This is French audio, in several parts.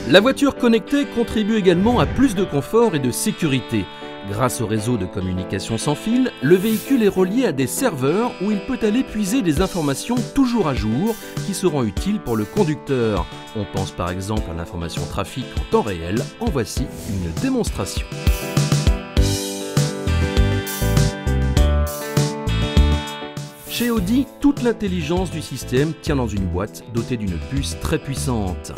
La voiture connectée contribue également à plus de confort et de sécurité. Grâce au réseau de communication sans fil, le véhicule est relié à des serveurs où il peut aller puiser des informations toujours à jour qui seront utiles pour le conducteur. On pense par exemple à l'information trafic en temps réel. En voici une démonstration. Chez Audi, toute l'intelligence du système tient dans une boîte dotée d'une puce très puissante.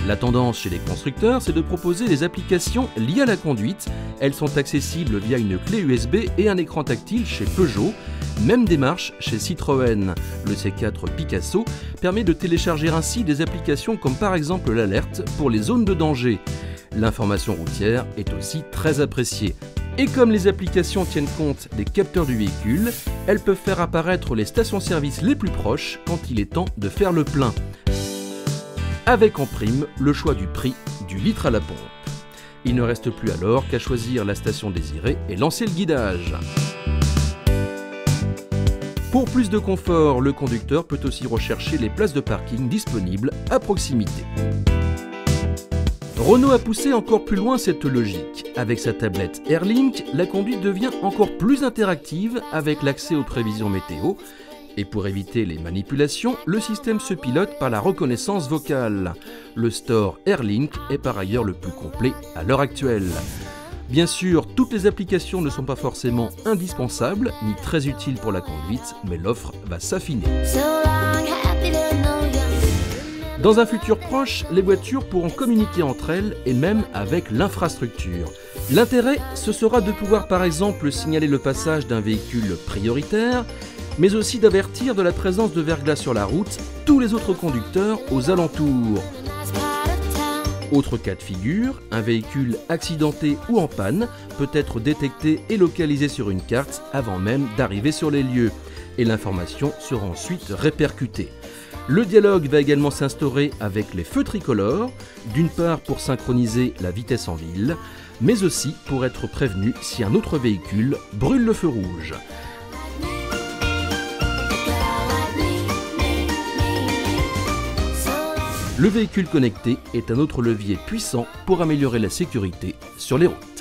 La tendance chez les constructeurs, c'est de proposer des applications liées à la conduite. Elles sont accessibles via une clé USB et un écran tactile chez Peugeot. Même démarche chez Citroën. Le C4 Picasso permet de télécharger ainsi des applications comme par exemple l'alerte pour les zones de danger. L'information routière est aussi très appréciée. Et comme les applications tiennent compte des capteurs du véhicule, elles peuvent faire apparaître les stations-service les plus proches quand il est temps de faire le plein. Avec en prime le choix du prix du litre à la pompe. Il ne reste plus alors qu'à choisir la station désirée et lancer le guidage. Pour plus de confort, le conducteur peut aussi rechercher les places de parking disponibles à proximité. Renault a poussé encore plus loin cette logique. Avec sa tablette Airlink, la conduite devient encore plus interactive avec l'accès aux prévisions météo. Et pour éviter les manipulations, le système se pilote par la reconnaissance vocale. Le store Airlink est par ailleurs le plus complet à l'heure actuelle. Bien sûr, toutes les applications ne sont pas forcément indispensables ni très utiles pour la conduite, mais l'offre va s'affiner. Dans un futur proche, les voitures pourront communiquer entre elles et même avec l'infrastructure. L'intérêt, ce sera de pouvoir par exemple signaler le passage d'un véhicule prioritaire, mais aussi d'avertir de la présence de verglas sur la route tous les autres conducteurs aux alentours. Autre cas de figure, un véhicule accidenté ou en panne peut être détecté et localisé sur une carte avant même d'arriver sur les lieux, et l'information sera ensuite répercutée. Le dialogue va également s'instaurer avec les feux tricolores, d'une part pour synchroniser la vitesse en ville, mais aussi pour être prévenu si un autre véhicule brûle le feu rouge. Le véhicule connecté est un autre levier puissant pour améliorer la sécurité sur les routes.